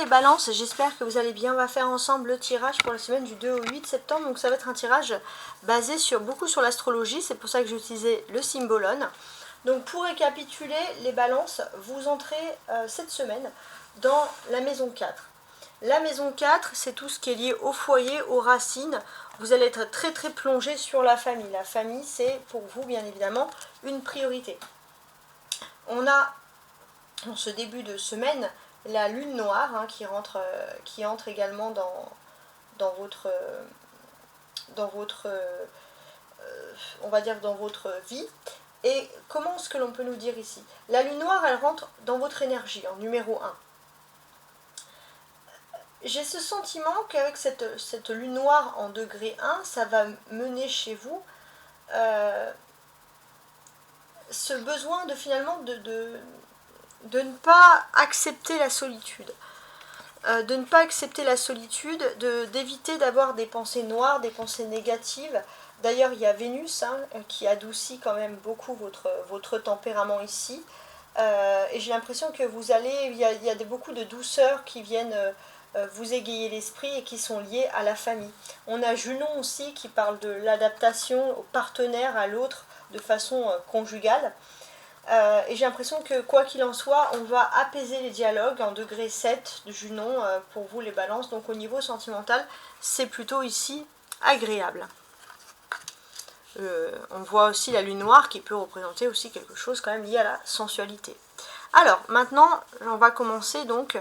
les balances, j'espère que vous allez bien. On va faire ensemble le tirage pour la semaine du 2 au 8 septembre. Donc ça va être un tirage basé beaucoup sur l'astrologie. C'est pour ça que j'ai utilisé le symbolone. Donc pour récapituler les balances, vous entrez cette semaine dans la maison 4. La maison 4, c'est tout ce qui est lié au foyer, aux racines. Vous allez être très très plongé sur la famille. La famille, c'est pour vous bien évidemment une priorité. On a en ce début de semaine la lune noire qui entre également dans votre on va dire dans votre vie. Et comment est-ce que l'on peut nous dire ici? La lune noire, elle rentre dans votre énergie en numéro 1. J'ai ce sentiment qu'avec cette lune noire en degré 1, ça va mener chez vous ce besoin de finalement de ne pas accepter la solitude. De ne pas accepter la solitude, d'éviter d'avoir des pensées noires, des pensées négatives. D'ailleurs, il y a Vénus qui adoucit quand même beaucoup votre tempérament ici. Et j'ai l'impression que il y a beaucoup de douceur qui viennent vous égayer l'esprit et qui sont liées à la famille. On a Junon aussi qui parle de l'adaptation au partenaire, à l'autre, de façon conjugale. Et j'ai l'impression que quoi qu'il en soit, on va apaiser les dialogues en degré 7 de Junon pour vous les balances. Donc au niveau sentimental, c'est plutôt ici agréable. On voit aussi la lune noire qui peut représenter aussi quelque chose quand même lié à la sensualité. Alors maintenant, on va commencer donc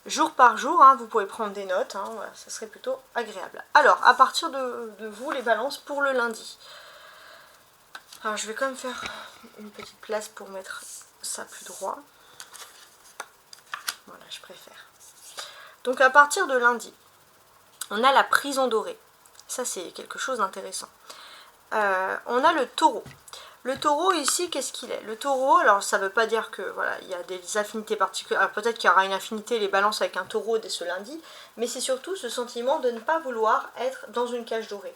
jour par jour. Vous pouvez prendre des notes, voilà, ça serait plutôt agréable. Alors à partir de vous les balances pour le lundi. Alors je vais quand même faire une petite place pour mettre ça plus droit. Voilà, je préfère. Donc à partir de lundi, on a la prison dorée. Ça c'est quelque chose d'intéressant. On a le taureau. Le taureau ici, qu'est-ce qu'il est? Le taureau, alors ça ne veut pas dire que voilà, il y a des affinités particulières. Peut-être qu'il y aura une affinité, les balances avec un taureau dès ce lundi, mais c'est surtout ce sentiment de ne pas vouloir être dans une cage dorée.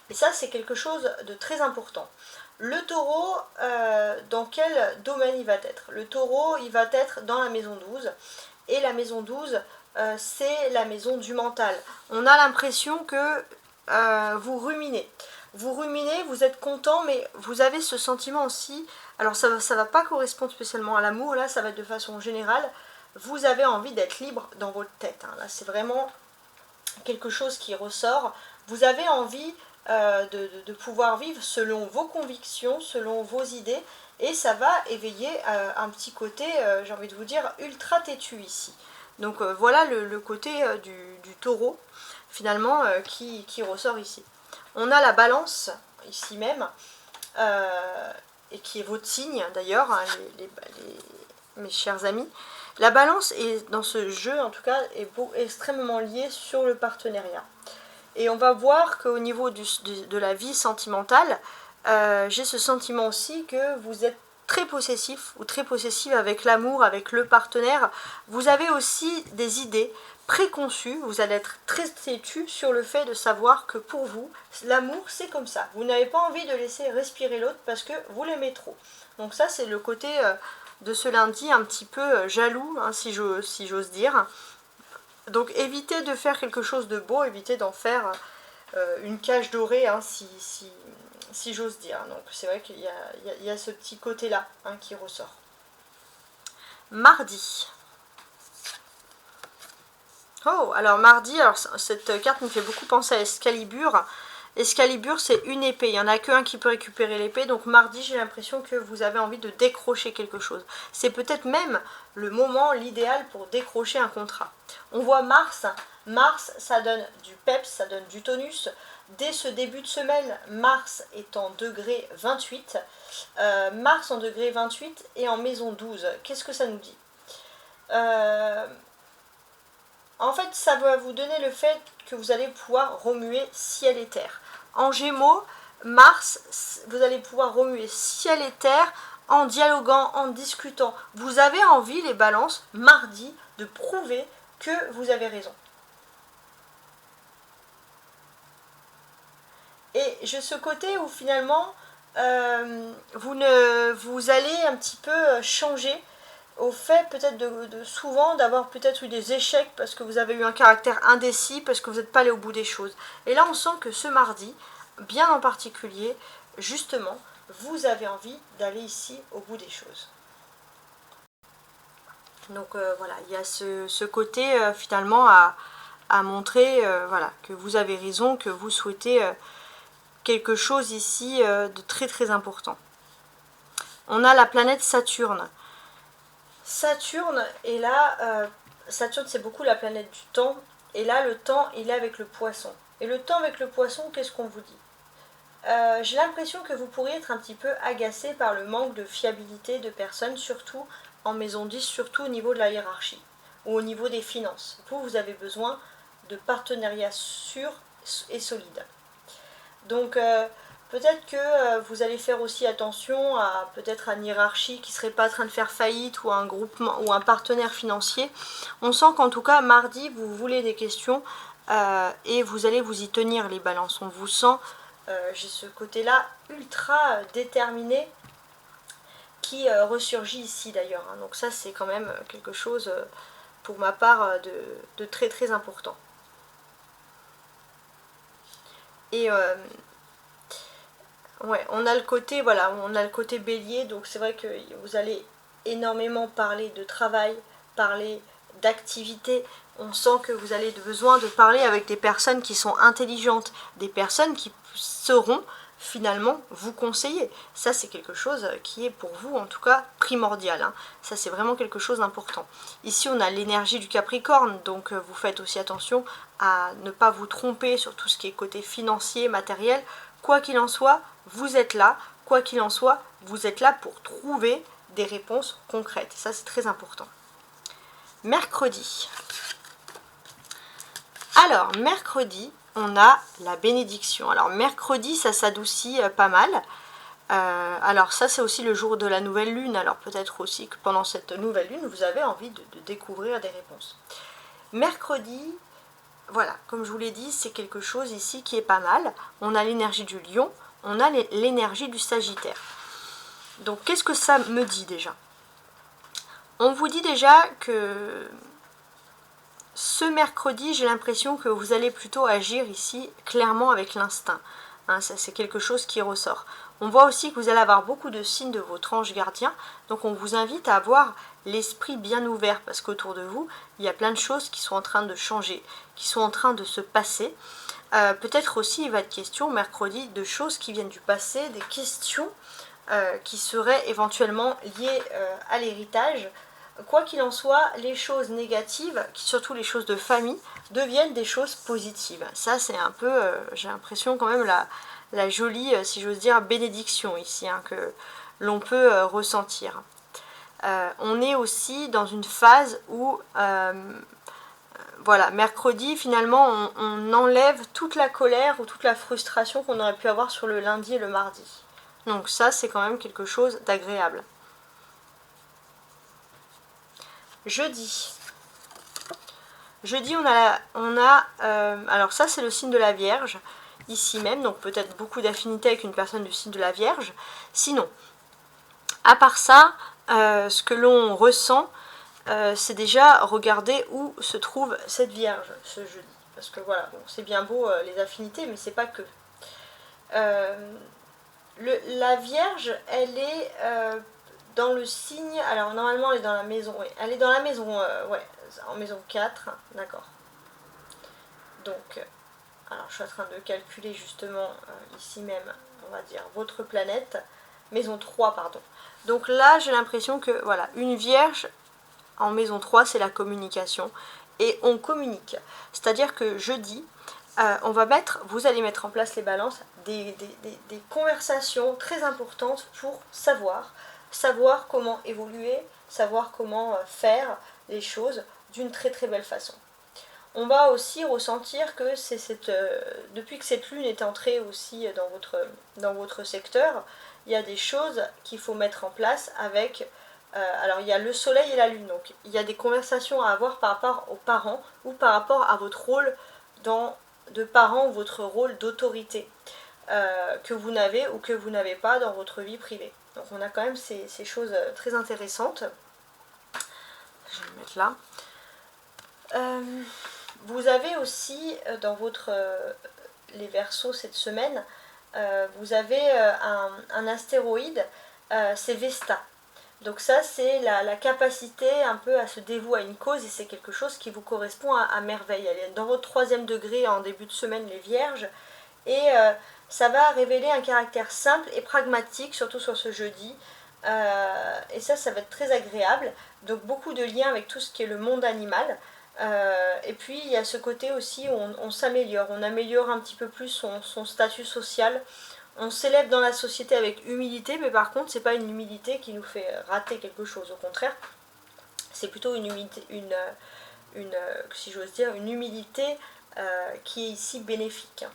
Et ça, c'est quelque chose de très important. Le taureau, dans quel domaine il va être? Le taureau, il va être dans la maison 12. Et la maison 12, c'est la maison du mental. On a l'impression que vous ruminez. Vous ruminez, vous êtes content, mais vous avez ce sentiment aussi. Alors ça ne va pas correspondre spécialement à l'amour, là ça va être de façon générale. Vous avez envie d'être libre dans votre tête. Là c'est vraiment quelque chose qui ressort. Vous avez envie de pouvoir vivre selon vos convictions, selon vos idées, et ça va éveiller un petit côté, j'ai envie de vous dire, ultra têtu ici. Donc voilà le côté du taureau, finalement, qui ressort ici. On a la balance, ici même, et qui est votre signe, d'ailleurs, mes chers amis. La balance, est, dans ce jeu, en tout cas, est extrêmement liée sur le partenariat. Et on va voir qu'au niveau de la vie sentimentale, j'ai ce sentiment aussi que vous êtes très possessif ou très possessive avec l'amour, avec le partenaire. Vous avez aussi des idées préconçues, vous allez être très têtu sur le fait de savoir que pour vous, l'amour c'est comme ça. Vous n'avez pas envie de laisser respirer l'autre parce que vous l'aimez trop. Donc ça c'est le côté de ce lundi un petit peu jaloux, si j'ose dire. Donc évitez de faire quelque chose de beau, évitez d'en faire une cage dorée, si j'ose dire. Donc c'est vrai qu'il y a ce petit côté-là qui ressort. Mardi. Oh, alors mardi, alors cette carte me fait beaucoup penser à Excalibur. Excalibur, c'est une épée. Il n'y en a qu'un qui peut récupérer l'épée. Donc mardi, j'ai l'impression que vous avez envie de décrocher quelque chose. C'est peut-être même le moment, l'idéal pour décrocher un contrat. On voit Mars. Mars, ça donne du peps, ça donne du tonus. Dès ce début de semaine, Mars est en degré 28. Mars en degré 28 et en maison 12. Qu'est-ce que ça nous dit? En fait, ça va vous donner le fait que vous allez pouvoir remuer ciel et terre. En Gémeaux, Mars, vous allez pouvoir remuer ciel et terre en dialoguant, en discutant. Vous avez envie, les balances, mardi, de prouver que vous avez raison. Et j'ai ce côté où finalement, vous allez un petit peu changer au fait peut-être de souvent d'avoir peut-être eu des échecs parce que vous avez eu un caractère indécis, parce que vous n'êtes pas allé au bout des choses. Et là on sent que ce mardi, bien en particulier, justement, vous avez envie d'aller ici au bout des choses. Donc voilà, il y a ce côté finalement à montrer voilà, que vous avez raison, que vous souhaitez quelque chose ici de très très important. On a la planète Saturne. Saturne est là, Saturne c'est beaucoup la planète du temps, et là le temps il est avec le poisson. Et le temps avec le poisson, qu'est-ce qu'on vous dit? J'ai l'impression que vous pourriez être un petit peu agacé par le manque de fiabilité de personnes, surtout en maison 10, surtout au niveau de la hiérarchie ou au niveau des finances. Vous avez besoin de partenariats sûrs et solides. Donc peut-être que vous allez faire aussi attention à peut-être une hiérarchie qui ne serait pas en train de faire faillite ou un groupement ou un partenaire financier. On sent qu'en tout cas mardi vous voulez des questions et vous allez vous y tenir les balances. On vous sent, j'ai ce côté-là ultra déterminé qui ressurgit ici d'ailleurs. Hein. Donc ça c'est quand même quelque chose pour ma part de très très important. Et ouais, on a le côté, voilà, on a le côté bélier, donc c'est vrai que vous allez énormément parler de travail, parler d'activité. On sent que vous avez besoin de parler avec des personnes qui sont intelligentes, des personnes qui sauront finalement vous conseiller. Ça c'est quelque chose qui est pour vous en tout cas primordial. Hein. Ça c'est vraiment quelque chose d'important. Ici on a l'énergie du Capricorne, donc vous faites aussi attention à ne pas vous tromper sur tout ce qui est côté financier, matériel. Quoi qu'il en soit, vous êtes là. Quoi qu'il en soit, vous êtes là pour trouver des réponses concrètes. Ça, c'est très important. Mercredi. Alors, mercredi, on a la bénédiction. Alors, mercredi, ça s'adoucit pas mal. Alors, ça, c'est aussi le jour de la nouvelle lune. Alors, peut-être aussi que pendant cette nouvelle lune, vous avez envie de découvrir des réponses. Mercredi, voilà, comme je vous l'ai dit, c'est quelque chose ici qui est pas mal. On a l'énergie du lion, on a l'énergie du sagittaire. Donc qu'est-ce que ça me dit déjà? On vous dit déjà que ce mercredi, j'ai l'impression que vous allez plutôt agir ici clairement avec l'instinct. Hein, ça c'est quelque chose qui ressort. On voit aussi que vous allez avoir beaucoup de signes de votre ange gardien, donc on vous invite à avoir l'esprit bien ouvert parce qu'autour de vous, il y a plein de choses qui sont en train de changer, qui sont en train de se passer. Peut-être aussi il va être question mercredi de choses qui viennent du passé, des questions qui seraient éventuellement liées à l'héritage. Quoi qu'il en soit, les choses négatives, surtout les choses de famille, deviennent des choses positives. Ça c'est un peu, j'ai l'impression quand même la jolie, si j'ose dire, bénédiction ici, hein, que l'on peut ressentir. On est aussi dans une phase où voilà, mercredi, finalement, on enlève toute la colère ou toute la frustration qu'on aurait pu avoir sur le lundi et le mardi. Donc ça, c'est quand même quelque chose d'agréable. Jeudi. Jeudi, alors ça, c'est le signe de la Vierge, ici même, donc peut-être beaucoup d'affinité avec une personne du signe de la Vierge. Sinon, à part ça, ce que l'on ressent, c'est déjà regarder où se trouve cette Vierge ce jeudi. Parce que voilà, bon, c'est bien beau les affinités, mais c'est pas que. La Vierge, elle est dans le signe. Alors normalement, elle est dans la maison. Oui, elle est dans la maison. Ouais, en maison 4. D'accord. Donc, alors je suis en train de calculer justement ici même, on va dire, votre planète. Maison 3, pardon. Donc là, j'ai l'impression que voilà, une Vierge. En maison 3, c'est la communication. Et on communique. C'est-à-dire que jeudi, vous allez mettre en place les balances, des conversations très importantes pour savoir comment évoluer, savoir comment faire les choses d'une très très belle façon. On va aussi ressentir que depuis que cette lune est entrée aussi dans votre secteur, il y a des choses qu'il faut mettre en place avec... alors il y a le soleil et la lune, donc il y a des conversations à avoir par rapport aux parents ou par rapport à votre rôle de parent ou votre rôle d'autorité que vous n'avez ou que vous n'avez pas dans votre vie privée. Donc on a quand même ces choses très intéressantes. je vais le mettre là. Vous avez aussi dans les Verseaux cette semaine, vous avez un astéroïde, c'est Vesta. Donc ça, c'est la capacité un peu à se dévouer à une cause, et c'est quelque chose qui vous correspond à merveille. Elle est dans votre 3e degré en début de semaine, les Vierges, et ça va révéler un caractère simple et pragmatique, surtout sur ce jeudi. Et ça va être très agréable. Donc beaucoup de liens avec tout ce qui est le monde animal. Et puis il y a ce côté aussi où on s'améliore, on améliore un petit peu plus son statut social. On s'élève dans la société avec humilité, mais par contre c'est pas une humilité qui nous fait rater quelque chose, au contraire c'est plutôt une humilité, si j'ose dire, une humilité qui est ici bénéfique.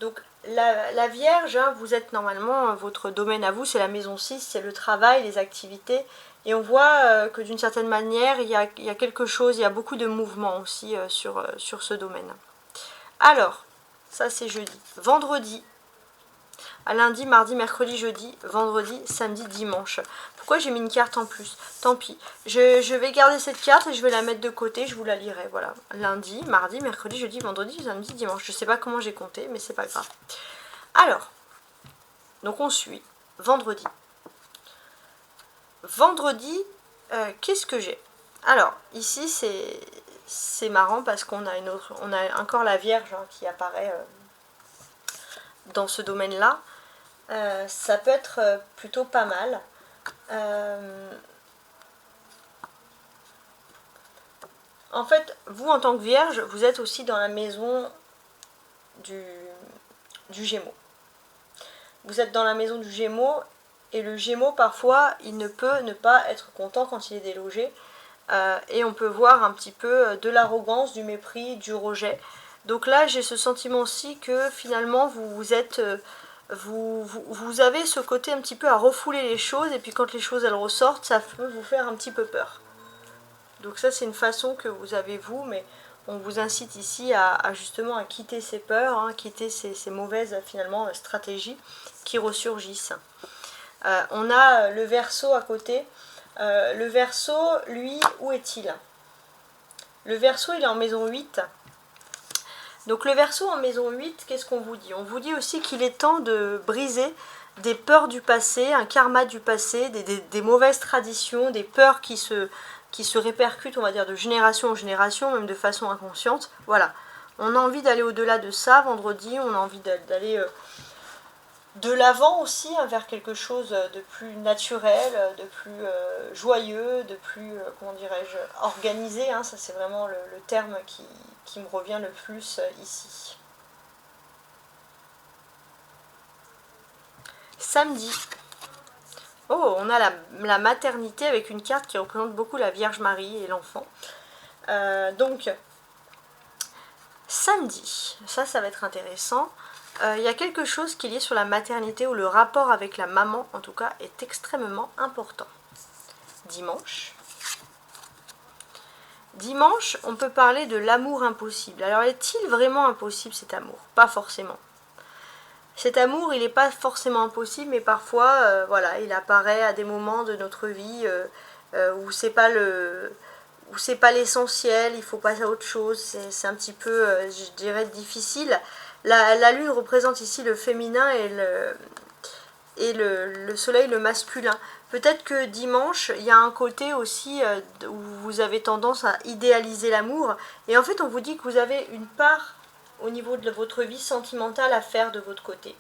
Donc la Vierge, hein, vous êtes normalement, votre domaine à vous c'est la maison 6, c'est le travail, les activités, et on voit que d'une certaine manière il y a quelque chose, il y a beaucoup de mouvement aussi sur ce domaine. Alors, ça c'est jeudi. Vendredi, à lundi, mardi, mercredi, jeudi, vendredi, samedi, dimanche. Pourquoi j'ai mis une carte en plus? Tant pis. Je vais garder cette carte et je vais la mettre de côté, je vous la lirai. Voilà. Lundi, mardi, mercredi, jeudi, vendredi, samedi, dimanche. Je ne sais pas comment j'ai compté, mais c'est pas grave. Alors, donc on suit. Vendredi. Vendredi, qu'est-ce que j'ai? Alors, ici c'est marrant parce qu'on a on a encore la Vierge hein, qui apparaît dans ce domaine-là. Ça peut être plutôt pas mal. En fait, vous en tant que Vierge, vous êtes aussi dans la maison du Gémeaux. Vous êtes dans la maison du Gémeaux, et le Gémeaux, parfois, il ne peut ne pas être content quand il est délogé. Et on peut voir un petit peu de l'arrogance, du mépris, du rejet. Donc là, j'ai ce sentiment aussi que finalement, vous avez ce côté un petit peu à refouler les choses, et puis quand les choses elles ressortent, ça peut vous faire un petit peu peur. Donc ça c'est une façon que vous avez vous, mais on vous incite ici justement à quitter ces peurs, hein, quitter ces mauvaises finalement stratégies qui ressurgissent. On a le Verseau à côté. Le Verseau, lui, où est-il? Le Verseau il est en maison 8. Donc le Verseau en maison 8, qu'est-ce qu'on vous dit? On vous dit aussi qu'il est temps de briser des peurs du passé, un karma du passé, des mauvaises traditions, des peurs qui se répercutent, on va dire, de génération en génération, même de façon inconsciente. Voilà, on a envie d'aller au-delà de ça, vendredi, on a envie d'aller de l'avant aussi, hein, vers quelque chose de plus naturel, de plus joyeux, de plus, comment dirais-je, organisé, hein, ça c'est vraiment le terme qui me revient le plus ici. Samedi. Oh, on a la maternité avec une carte qui représente beaucoup la Vierge Marie et l'enfant. Donc, samedi, ça va être intéressant. Il y a quelque chose qui est lié sur la maternité, où le rapport avec la maman, en tout cas, est extrêmement important. Dimanche. Dimanche, on peut parler de l'amour impossible. Alors, est-il vraiment impossible cet amour? Pas forcément. Cet amour, il n'est pas forcément impossible, mais parfois, voilà, il apparaît à des moments de notre vie où c'est pas l'essentiel, il faut passer à autre chose. C'est un petit peu, je dirais, difficile. La lune représente ici le féminin et le soleil le masculin. Peut-être que dimanche, il y a un côté aussi où vous avez tendance à idéaliser l'amour. Et en fait, on vous dit que vous avez une part au niveau de votre vie sentimentale à faire de votre côté.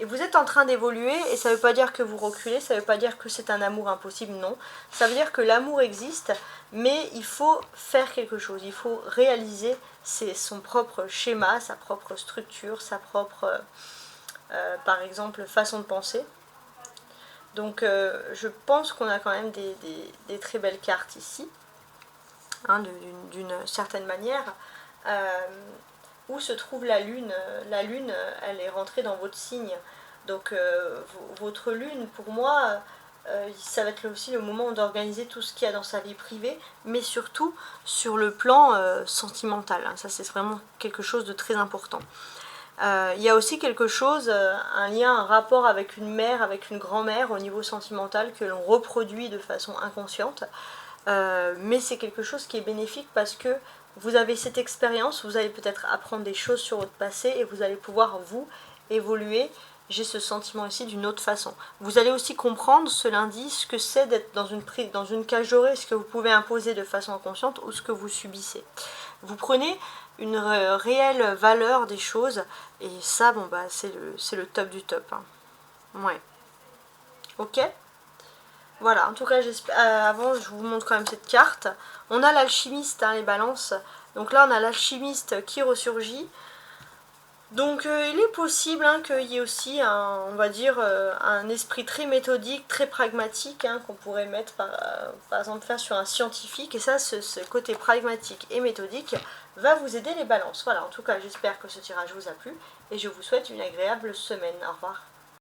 Et vous êtes en train d'évoluer, et ça ne veut pas dire que vous reculez, ça ne veut pas dire que c'est un amour impossible, non. Ça veut dire que l'amour existe, mais il faut faire quelque chose, il faut réaliser son propre schéma, sa propre structure, sa propre, par exemple, façon de penser. Donc je pense qu'on a quand même des très belles cartes ici, hein, d'une certaine manière. Où se trouve la lune? La lune, elle est rentrée dans votre signe. Donc votre lune, pour moi, ça va être aussi le moment d'organiser tout ce qu'il y a dans sa vie privée, mais surtout sur le plan sentimental. Hein. Ça, c'est vraiment quelque chose de très important. Il y a aussi quelque chose, un lien, un rapport avec une mère, avec une grand-mère au niveau sentimental que l'on reproduit de façon inconsciente. Mais c'est quelque chose qui est bénéfique parce que vous avez cette expérience, vous allez peut-être apprendre des choses sur votre passé et vous allez pouvoir, vous, évoluer. J'ai ce sentiment ici d'une autre façon. Vous allez aussi comprendre ce lundi ce que c'est d'être dans une cage dorée, ce que vous pouvez imposer de façon inconsciente ou ce que vous subissez. Vous prenez une réelle valeur des choses et ça, bon bah c'est le top du top. Hein. Ouais. Ok. Voilà, en tout cas, avant, je vous montre quand même cette carte. On a l'alchimiste, hein, les balances. Donc là, on a l'alchimiste qui ressurgit. Donc il est possible hein, qu'il y ait aussi, on va dire, un esprit très méthodique, très pragmatique, hein, qu'on pourrait mettre par exemple faire sur un scientifique. Et ça, ce côté pragmatique et méthodique va vous aider les balances. Voilà, en tout cas, j'espère que ce tirage vous a plu et je vous souhaite une agréable semaine. Au revoir.